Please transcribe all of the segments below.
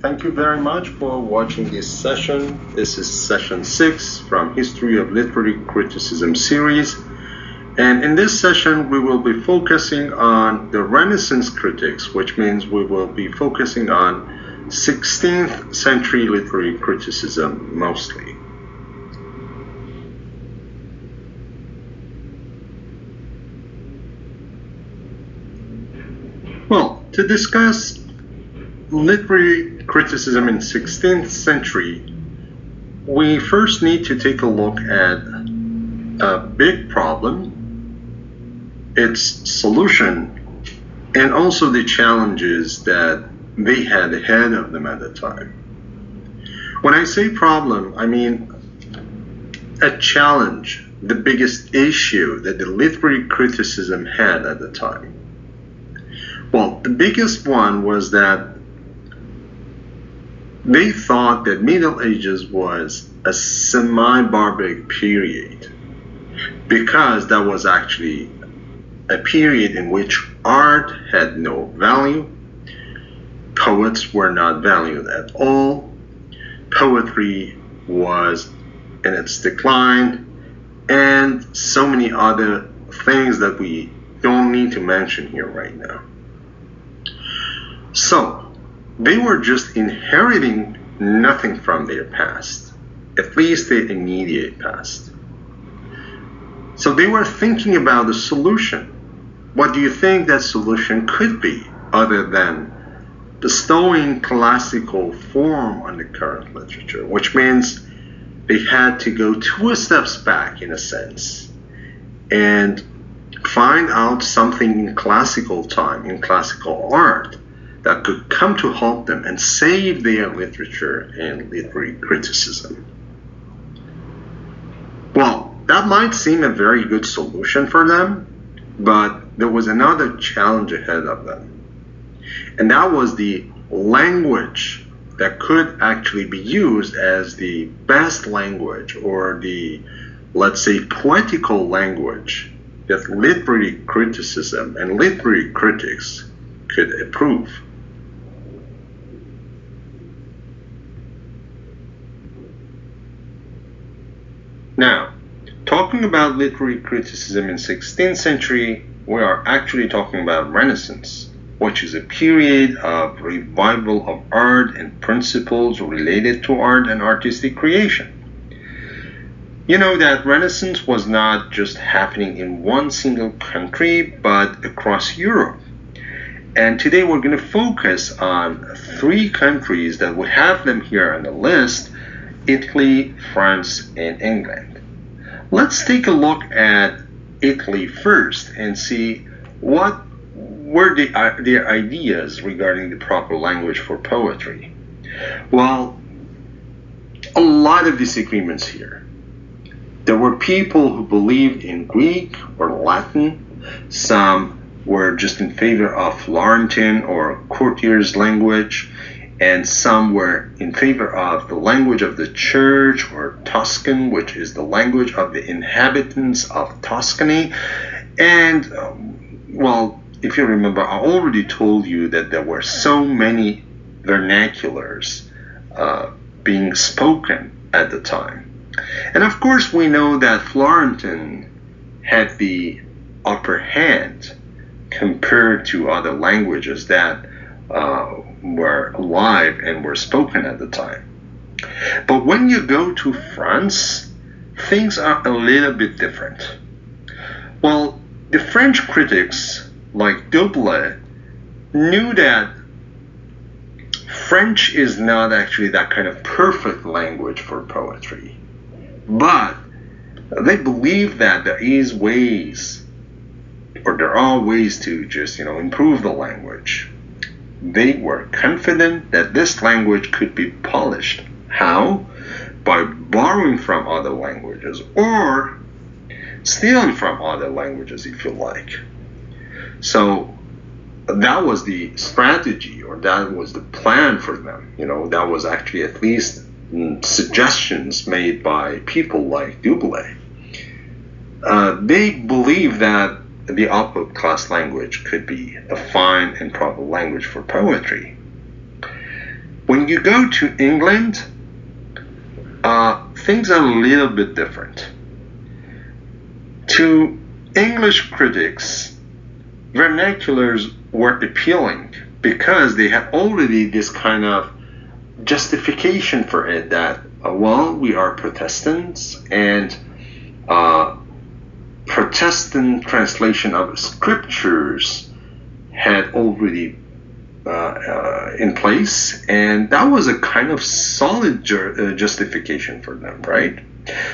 Thank you very much for watching this session. This is session 6 from History of Literary Criticism series. And in this session, we will be focusing on the Renaissance critics, which means we will be focusing on 16th century literary criticism mostly. Well, to discuss literary criticism in 16th century, we first need to take a look at a big problem, its solution, and also the challenges that they had ahead of them at the time. When I say problem, I mean a challenge, the biggest issue that the literary criticism had at the time. Well, the biggest one was that they thought that Middle Ages was a semi-barbaric period because that was actually a period in which art had no value, poets were not valued at all, poetry was in its decline, and so many other things that we don't need to mention here right now. So, they were just inheriting nothing from their past, at least the immediate past. So they were thinking about the solution. What do you think that solution could be other than bestowing classical form on the current literature, which means they had to go 2 steps back in a sense and find out something in classical time, in classical art, that could come to help them and save their literature and literary criticism. Well, that might seem a very good solution for them, but there was another challenge ahead of them. And that was the language that could actually be used as the best language, or the, let's say, poetical language that literary criticism and literary critics could approve. Now, talking about literary criticism in 16th century, we are actually talking about Renaissance, which is a period of revival of art and principles related to art and artistic creation. You know that Renaissance was not just happening in one single country, but across Europe. And today we're going to focus on 3 countries that we have them here on the list: Italy, France, and England. Let's take a look at Italy first and see what were their ideas regarding the proper language for poetry. Well, a lot of disagreements here. There were people who believed in Greek or Latin. Some were just in favor of Florentine or courtiers' language, and some were in favor of the language of the church, or Tuscan, which is the language of the inhabitants of Tuscany. And, well, if you remember, I already told you that there were so many vernaculars being spoken at the time. And of course, we know that Florentine had the upper hand compared to other languages that were alive and were spoken at the time. But when you go to France, things are a little bit different. Well, the French critics, like Double, knew that French is not actually that kind of perfect language for poetry. But they believe that there are ways to just, improve the language. They were confident that this language could be polished. How? By borrowing from other languages, or stealing from other languages, if you like. So that was the strategy, or that was the plan for them. That was actually at least suggestions made by people like Double. They believed that the upper class language could be a fine and proper language for poetry. When you go to England, things are a little bit different. To English critics, vernaculars were appealing because they had already this kind of justification for it that, well, we are Protestants, and Protestant translation of scriptures had already in place, and that was a kind of solid justification for them, right?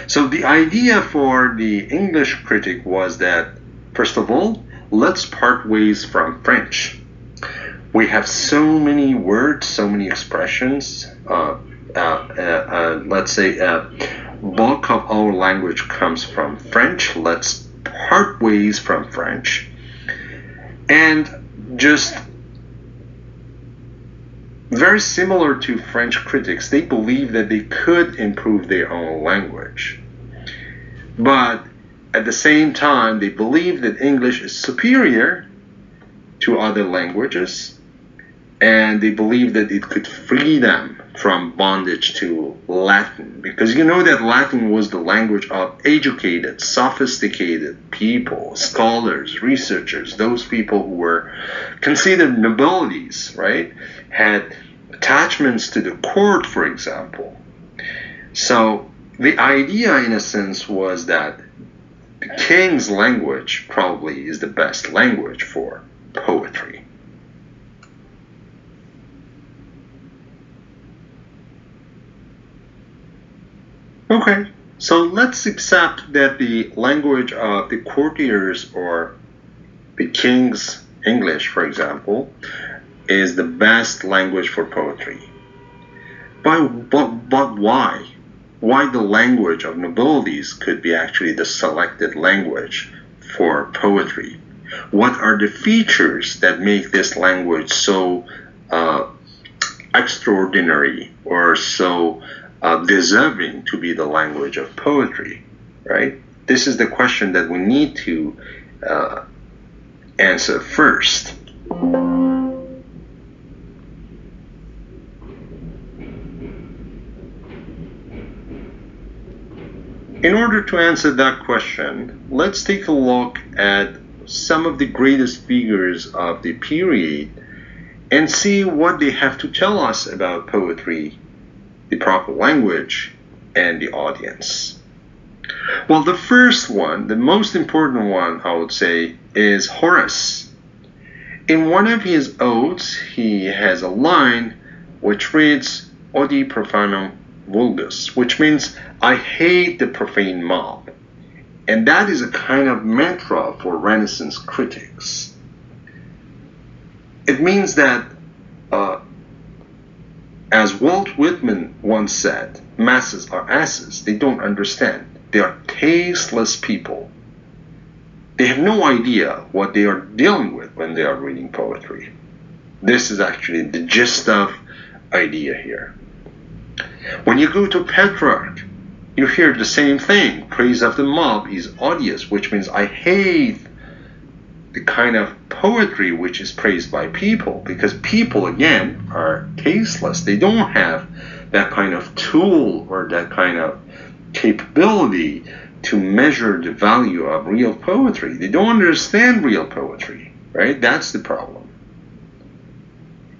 So the idea for the English critic was that, first of all, let's part ways from French. We have so many words, so many expressions. Let's say bulk of our language comes from French. Let's part ways from French and just very similar to French critics, they believe that they could improve their own language. But at the same time, they believe that English is superior to other languages, and they believe that it could free them from bondage to Latin. Because you know that Latin was the language of educated, sophisticated people, scholars, researchers, those people who were considered nobilities, right? Had attachments to the court, for example. So the idea, in a sense, was that the king's language probably is the best language for poetry. Okay, so let's accept that the language of the courtiers or the king's English, for example, is the best language for poetry. But why? Why the language of nobilities could be actually the selected language for poetry? What are the features that make this language so extraordinary or so deserving to be the language of poetry, right? This is the question that we need to answer first. In order to answer that question, let's take a look at some of the greatest figures of the period and see what they have to tell us about poetry, the proper language, and the audience. Well, the first one, the most important one, I would say, is Horace. In one of his odes, he has a line which reads, Odi profanum vulgus, which means, I hate the profane mob. And that is a kind of mantra for Renaissance critics. It means that as Walt Whitman once said, masses are asses. They don't understand. They are tasteless people. They have no idea what they are dealing with when they are reading poetry. This is actually the gist of idea here. When you go to Petrarch, you hear the same thing. Praise of the mob is odious, which means I hate the kind of poetry which is praised by people, because people, again, are tasteless. They don't have that kind of tool or that kind of capability to measure the value of real poetry. They don't understand real poetry, right? That's the problem.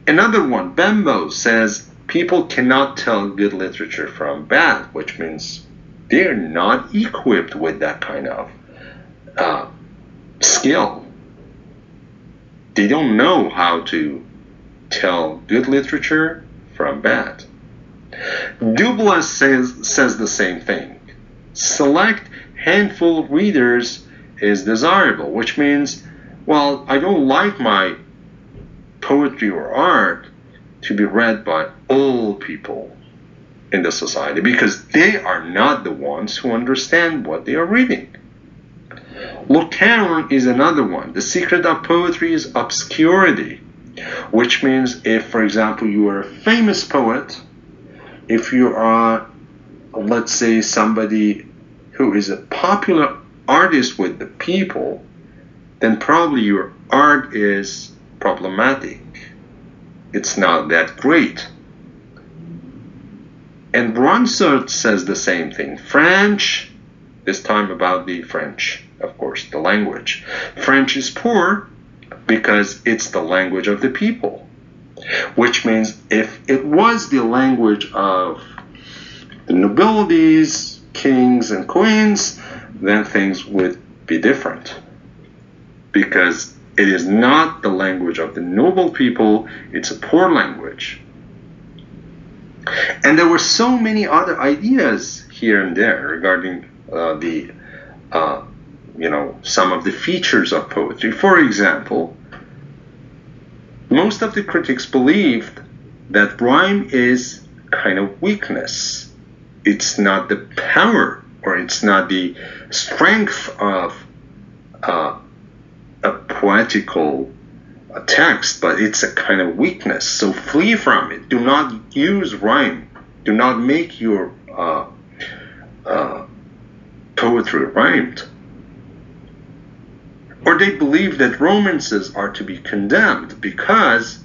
Another one, Bembo, says people cannot tell good literature from bad, which means they're not equipped with that kind of skill. They don't know how to tell good literature from bad. Dubois says the same thing. Select handful readers is desirable, which means, well, I don't like my poetry or art to be read by all people in the society, because they are not the ones who understand what they are reading. Lucan is another one. The secret of poetry is obscurity, which means if, for example, you are a famous poet, if you are, let's say, somebody who is a popular artist with the people, then probably your art is problematic. It's not that great. And Bronsart says the same thing. French, this time about the French, of course, the language. French is poor because it's the language of the people, which means if it was the language of the nobilities, kings and queens, then things would be different, because it is not the language of the noble people, it's a poor language. And there were so many other ideas here and there regarding some of the features of poetry. For example, most of the critics believed that rhyme is kind of weakness. It's not the power, or it's not the strength of a poetical text, but it's a kind of weakness. So flee from it. Do not use rhyme. Do not make your poetry rhymed. Or they believe that romances are to be condemned because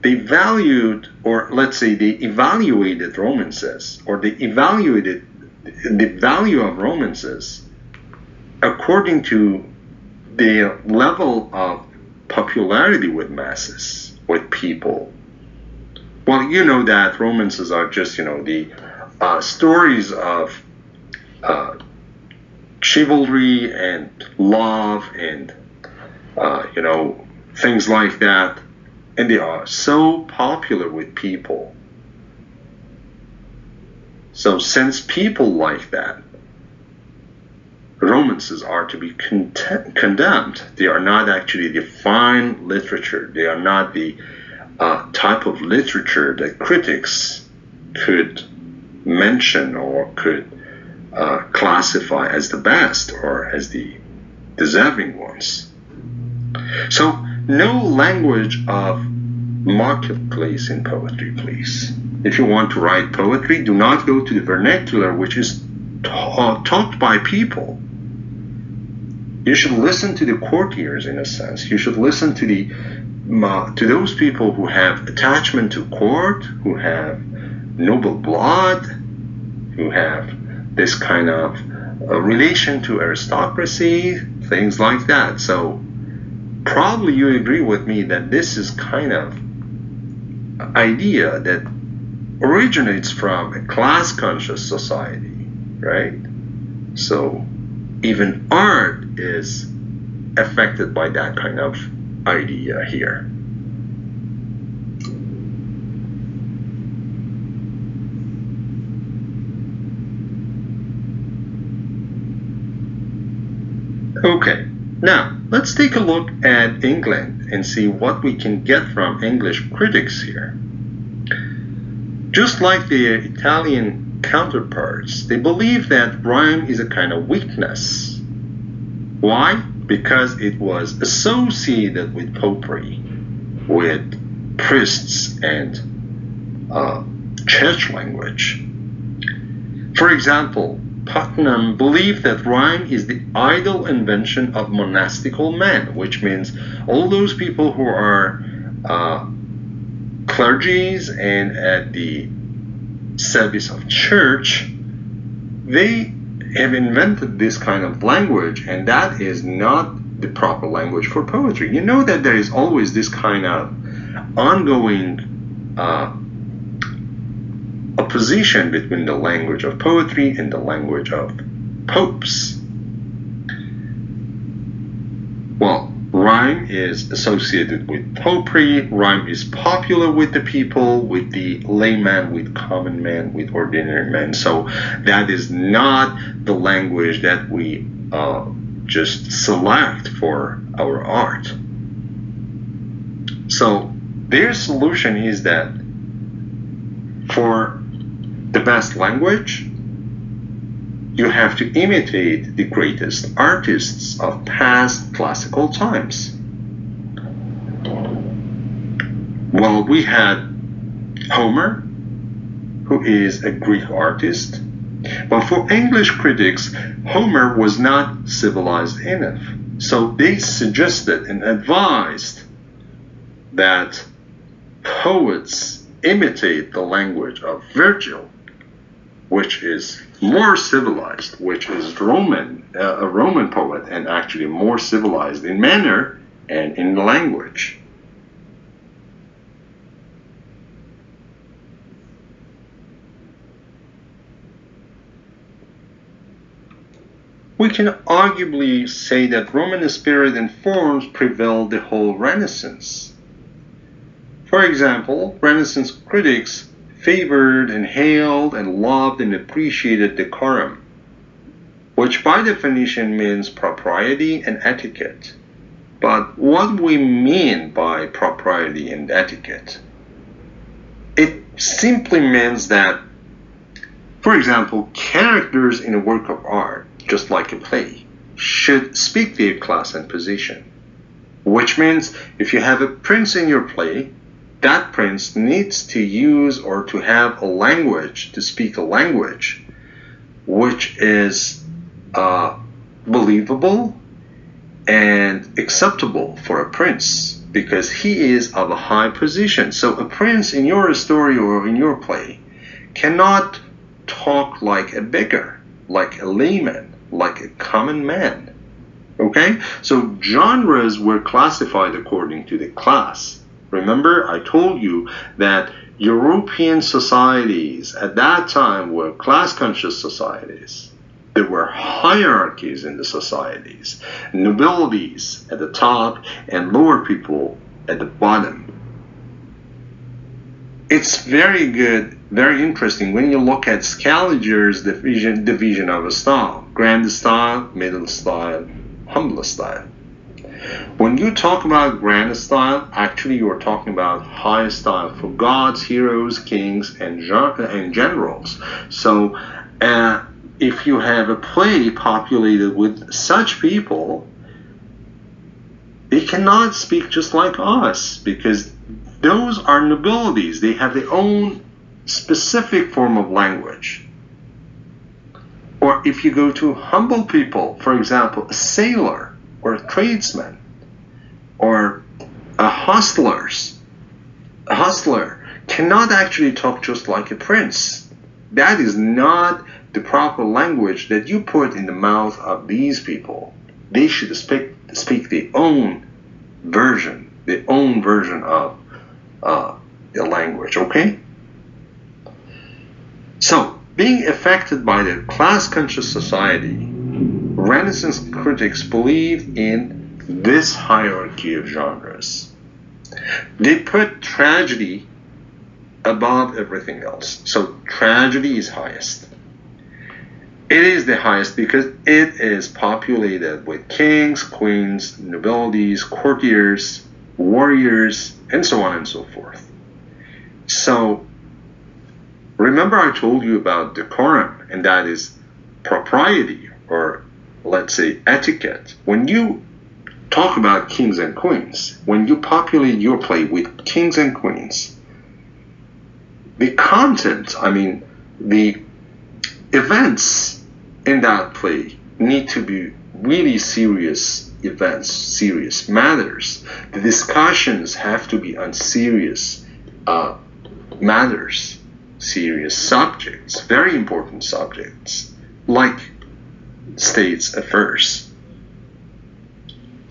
they valued, or let's say they evaluated romances, or they evaluated the value of romances according to their level of popularity with masses, with people. Well, you know that romances are just, the stories of chivalry and love and, things like that. And they are so popular with people. So since people like that, romances are to be condemned. They are not actually the fine literature. They are not the type of literature that critics could mention or could classify as the best or as the deserving ones. So no language of marketplace in poetry, please. If you want to write poetry, do not go to the vernacular, which is talked by people. You should listen to the courtiers, in a sense. You should listen to those people who have attachment to court, who have noble blood, who have this kind of relation to aristocracy, things like that. So probably you agree with me that this is kind of idea that originates from a class-conscious society, right? So even art is affected by that kind of idea here. Okay, now let's take a look at England and see what we can get from English critics here. Just like their Italian counterparts, they believe that rhyme is a kind of weakness. Why? Because it was associated with popery, with priests and church language. For example, Putnam believed that rhyme is the idle invention of monastical men, which means all those people who are clergies and at the service of church, they have invented this kind of language, and that is not the proper language for poetry. You know that there is always this kind of ongoing opposition between the language of poetry and the language of popes. Well, rhyme is associated with popery, rhyme is popular with the people, with the layman, with common man, with ordinary men. So that is not the language that we just select for our art. So their solution is that for the best language, you have to imitate the greatest artists of past classical times. Well, we had Homer, who is a Greek artist, but for English critics, Homer was not civilized enough. So they suggested and advised that poets imitate the language of Virgil, which is more civilized, which is Roman, a Roman poet, and actually more civilized in manner and in language. We can arguably say that Roman spirit and forms prevailed the whole Renaissance. For example, Renaissance critics favored and hailed and loved and appreciated decorum, which by definition means propriety and etiquette. But what do we mean by propriety and etiquette? It simply means that, for example, characters in a work of art, just like a play, should speak their class and position. Which means if you have a prince in your play, that prince needs to use or to have a language, to speak a language, which is believable and acceptable for a prince, because he is of a high position. So a prince in your story or in your play cannot talk like a beggar, like a layman, like a common man. Okay? So genres were classified according to the class. Remember, I told you that European societies at that time were class-conscious societies. There were hierarchies in the societies, nobilities at the top and lower people at the bottom. It's very good, very interesting when you look at Scaliger's division of a style: grand style, middle style, humble style. When you talk about grand style, actually you are talking about high style for gods, heroes, kings, and generals. So if you have a play populated with such people, they cannot speak just like us, because those are nobilities. They have their own specific form of language. Or if you go to humble people, for example, a sailor or a tradesman or a hustler cannot actually talk just like a prince. That is not the proper language that you put in the mouth of these people. They should speak their own version of the language, okay? So, being affected by the class-conscious society, Renaissance critics believed in this hierarchy of genres. They put tragedy above everything else. So tragedy is highest. It is the highest because it is populated with kings, queens, nobilities, courtiers, warriors, and so on and so forth. So remember I told you about decorum, and that is propriety, or let's say etiquette. When you talk about kings and queens, when you populate your play with kings and queens, the content, the events in that play need to be really serious events, serious matters. The discussions have to be on serious matters, serious subjects, very important subjects, like state's affairs.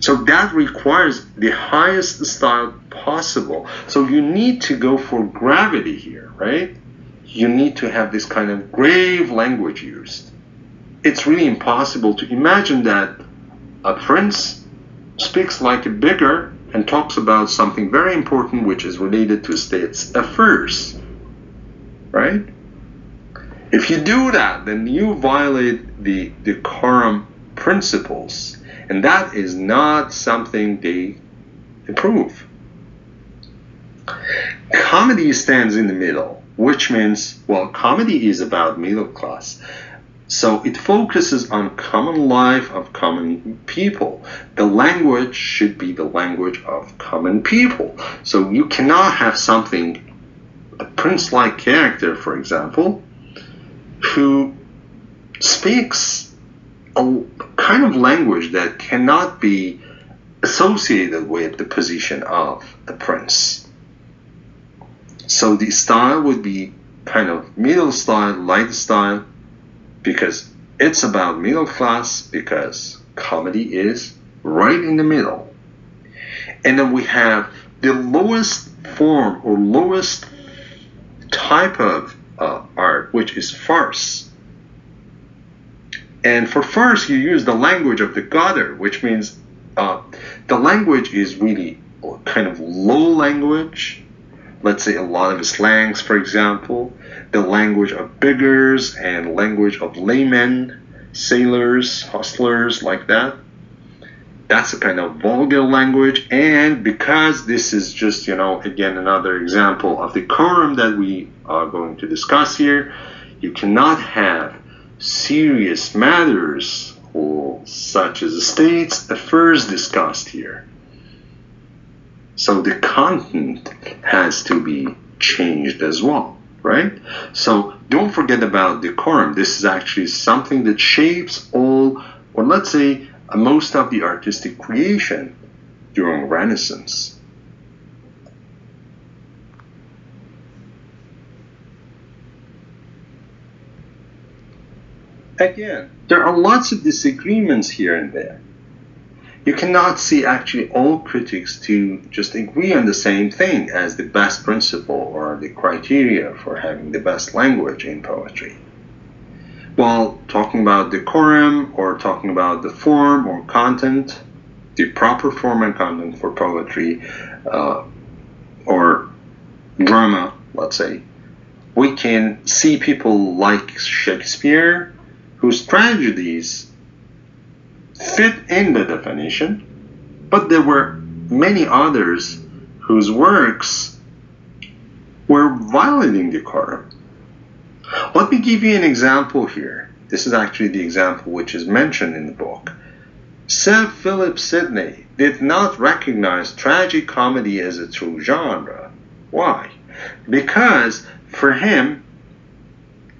So that requires the highest style possible. So you need to go for gravity here, right? You need to have this kind of grave language used. It's really impossible to imagine that a prince speaks like a beggar and talks about something very important which is related to state's affairs, right? If you do that, then you violate the decorum principles, and that is not something they approve. Comedy stands in the middle, which means, well, comedy is about middle class. So it focuses on common life of common people. The language should be the language of common people. So you cannot have something, a prince-like character, for example, who speaks a kind of language that cannot be associated with the position of a prince. So the style would be kind of middle style, light style, because it's about middle class, because comedy is right in the middle. And then we have the lowest form or lowest type of art, which is farce. And for farce, you use the language of the gutter, which means the language is really kind of low language. Let's say a lot of slangs, for example, the language of beggars and language of laymen, sailors, hustlers, like that. That's a kind of vulgar language. And because this is just, again, another example of the decorum that we are going to discuss here, you cannot have serious matters or such as states affairs discussed here. So the content has to be changed as well, right? So don't forget about decorum. This is actually something that shapes all, or let's say, most of the artistic creation during Renaissance. Again, there are lots of disagreements here and there. You cannot see actually all critics to just agree on the same thing as the best principle or the criteria for having the best language in poetry. While talking about decorum or talking about the form or content, the proper form and content for poetry or drama, let's say, we can see people like Shakespeare, whose tragedies fit in the definition, but there were many others whose works were violating decorum. Let me give you an example here. This is actually the example which is mentioned in the book. Sir Philip Sidney did not recognize tragic comedy as a true genre. Why? Because for him,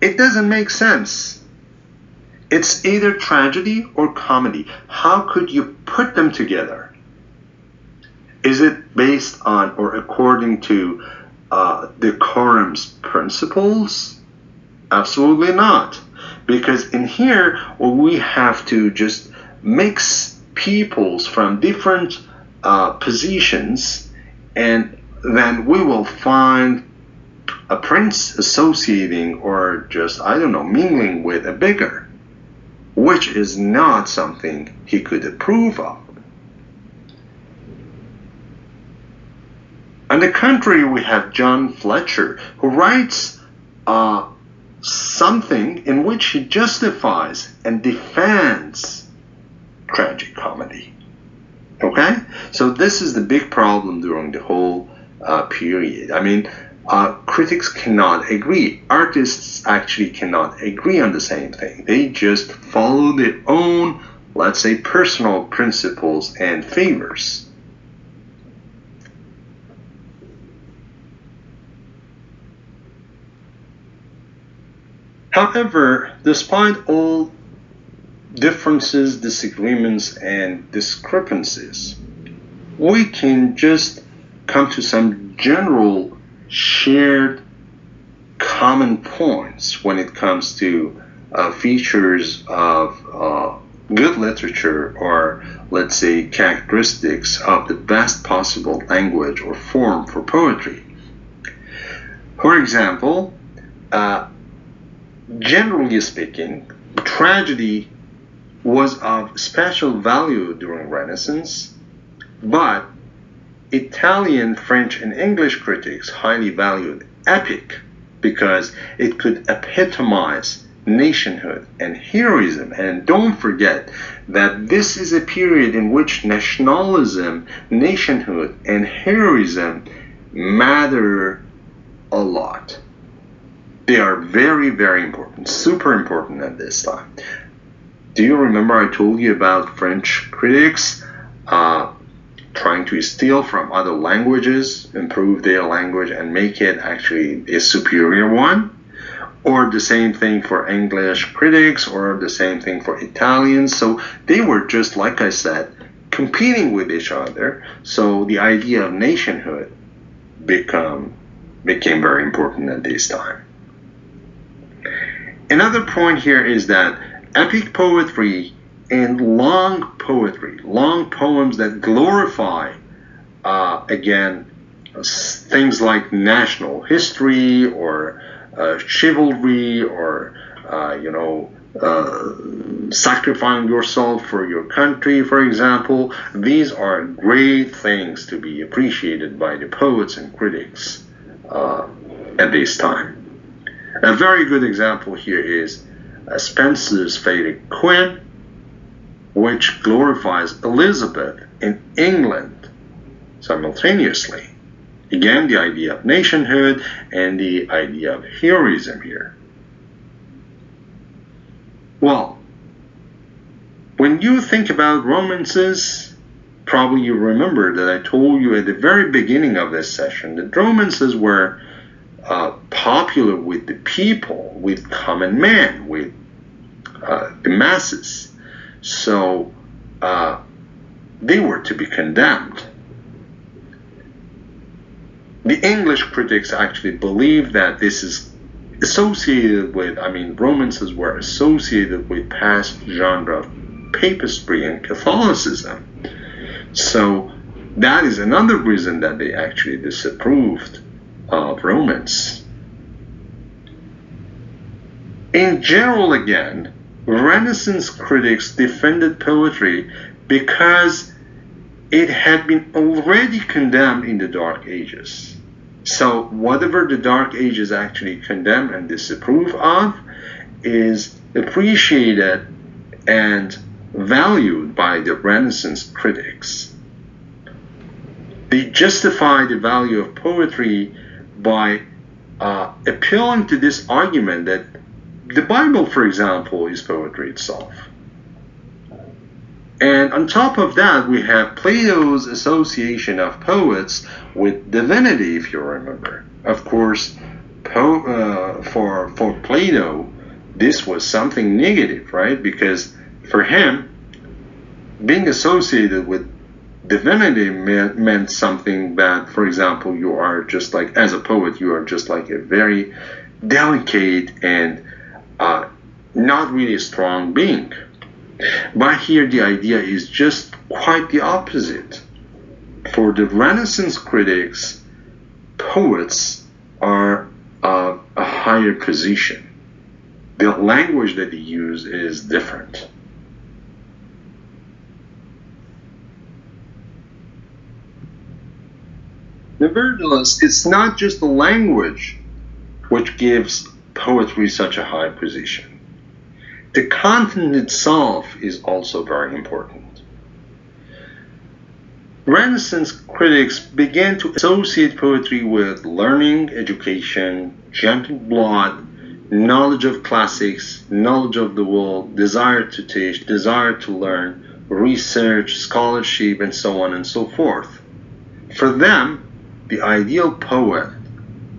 it doesn't make sense. It's either tragedy or comedy. How could you put them together? Is it based on or according to decorum's principles? Absolutely not. Because in here, we have to just mix peoples from different positions, and then we will find a prince associating or just, mingling with a beggar, which is not something he could approve of. On the contrary, we have John Fletcher, who writes something in which he justifies and defends tragic comedy. Okay? So this is the big problem during the whole period. Critics cannot agree. Artists actually cannot agree on the same thing. They just follow their own, let's say, personal principles and favors. However, despite all differences, disagreements, and discrepancies, we can just come to some general shared common points when it comes to features of good literature, or let's say characteristics of the best possible language or form for poetry. For example, generally speaking, tragedy was of special value during Renaissance, but Italian, French, and English critics highly valued epic because it could epitomize nationhood and heroism. And don't forget that this is a period in which nationalism, nationhood, and heroism matter a lot. They are very, very important, super important at this time. Do you remember I told you about French critics trying to steal from other languages, improve their language, and make it actually a superior one? Or the same thing for English critics, or the same thing for Italians. So they were just, like I said, competing with each other. So the idea of nationhood became very important at this time. Another point here is that epic poetry and long poetry, long poems that glorify, again, things like national history or chivalry or, sacrificing yourself for your country, for example. These are great things to be appreciated by the poets and critics at this time. A very good example here is Spenser's Faerie Queene, which glorifies Elizabeth in England simultaneously. Again, the idea of nationhood and the idea of heroism here. Well, when you think about romances, probably you remember that I told you at the very beginning of this session that romances were popular with the people, with common man, with the masses. So they were to be condemned. The English critics actually believe that this is associated with, romances were associated with past genre of papistry and Catholicism. So that is another reason that they actually disapproved of romance. In general, again, Renaissance critics defended poetry because it had been already condemned in the Dark Ages. So whatever the Dark Ages actually condemn and disapprove of is appreciated and valued by the Renaissance critics. They justify the value of poetry by appealing to this argument that the Bible, for example, is poetry itself. And on top of that, we have Plato's association of poets with divinity, if you remember. Of course, for Plato, this was something negative, right? Because for him, being associated with divinity meant something that, for example, you are just like, as a poet, you are just like a very delicate and not really strong being. But here the idea is just quite the opposite. For the Renaissance critics, poets are of a higher position. The language that they use is different. Nevertheless, it's not just the language which gives poetry such a high position. The content itself is also very important. Renaissance critics began to associate poetry with learning, education, gentle blood, knowledge of classics, knowledge of the world, desire to teach, desire to learn, research, scholarship, and so on and so forth. For them, the ideal poet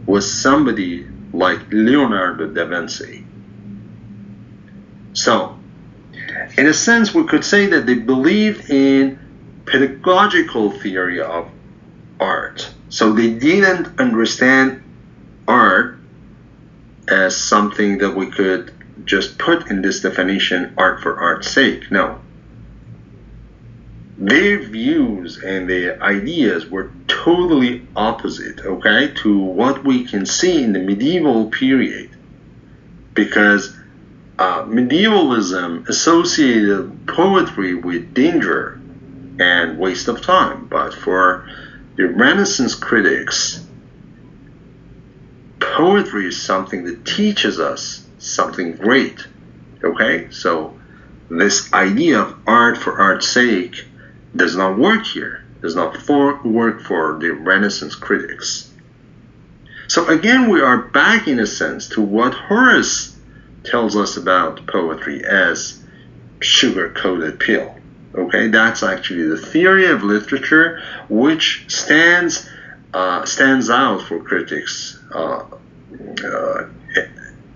was somebody like Leonardo da Vinci. So, in a sense, we could say that they believed in pedagogical theory of art. So they didn't understand art as something that we could just put in this definition, art for art's sake. No. Their views and their ideas were totally opposite, okay, to what we can see in the medieval period. Because medievalism associated poetry with danger and waste of time. But for the Renaissance critics, poetry is something that teaches us something great. Okay? So this idea of art for art's sake does not work here. Does not work for the Renaissance critics. So again, we are back in a sense to what Horace tells us about poetry as sugar-coated pill. Okay, that's actually the theory of literature which stands out for critics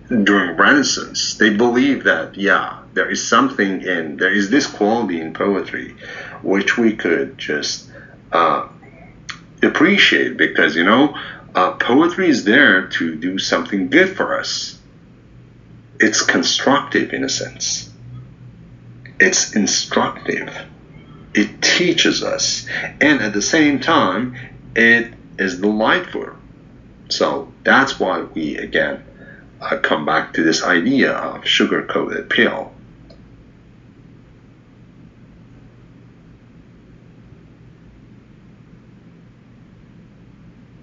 during Renaissance. They believe that, yeah, there is something there is this quality in poetry which we could just appreciate because, poetry is there to do something good for us. it's constructive in a sense. It's instructive. It teaches us. And at the same time, it is delightful. So that's why we, again, come back to this idea of sugar-coated pill.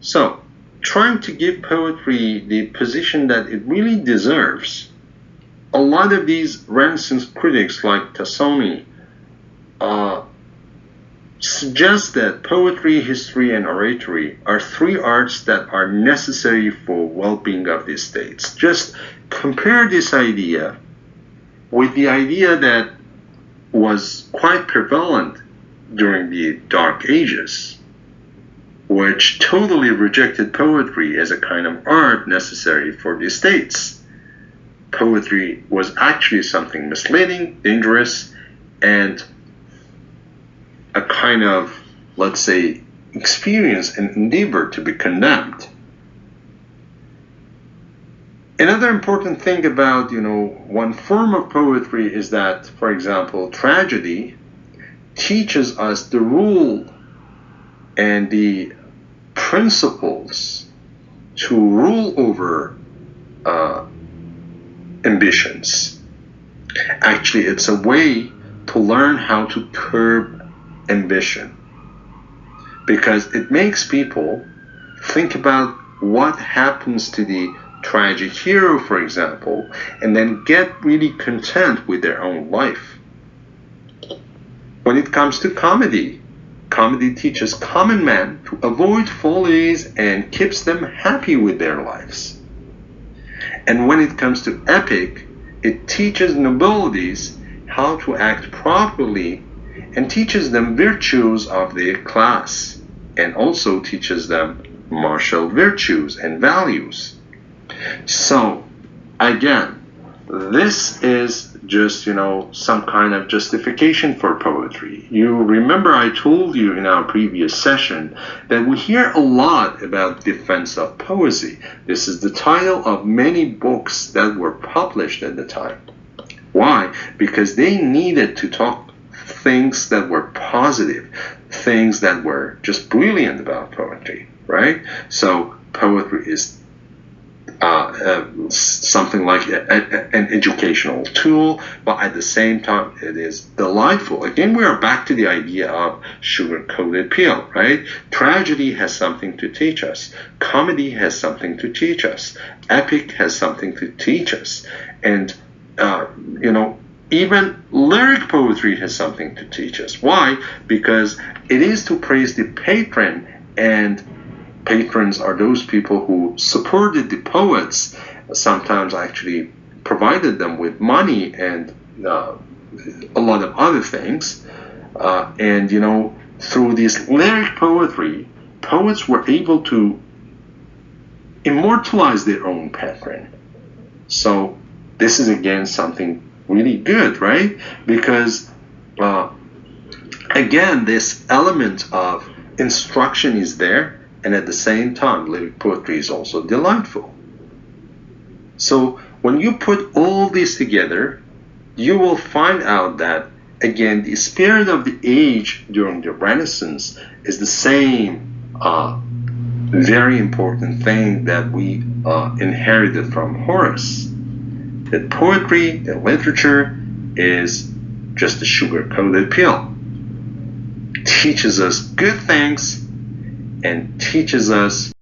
So, trying to give poetry the position that it really deserves, a lot of these Renaissance critics like Tassoni suggest that poetry, history, and oratory are three arts that are necessary for well-being of the states. Just compare this idea with the idea that was quite prevalent during the Dark Ages, which totally rejected poetry as a kind of art necessary for the states. Poetry was actually something misleading, dangerous, and a kind of, let's say, experience and endeavor to be condemned. Another important thing about, one form of poetry is that, for example, tragedy teaches us the rule and the principles to rule over ambitions. Actually, it's a way to learn how to curb ambition, because it makes people think about what happens to the tragic hero, for example, and then get really content with their own life. When it comes to comedy, comedy teaches common men to avoid follies and keeps them happy with their lives. And when it comes to epic, it teaches nobilities how to act properly and teaches them virtues of their class, and also teaches them martial virtues and values. So, again, this is just, some kind of justification for poetry. You remember I told you in our previous session that we hear a lot about defense of poesy. This is the title of many books that were published at the time. Why? Because they needed to talk things that were positive, things that were just brilliant about poetry, right? So poetry is something like an educational tool, but at the same time it is delightful. Again, we are back to the idea of sugar-coated pill, right? Tragedy has something to teach us. Comedy has something to teach us. Epic has something to teach us. And, even lyric poetry has something to teach us. Why? Because it is to praise the patron, and patrons are those people who supported the poets, sometimes actually provided them with money and a lot of other things. Through this lyric poetry, poets were able to immortalize their own patron. So this is again something really good, right? Because again, this element of instruction is there, and at the same time, lyric poetry is also delightful. So when you put all this together, you will find out that, again, the spirit of the age during the Renaissance is the same very important thing that we inherited from Horace. That poetry, that literature is just a sugar-coated pill. Teaches us good things and teaches us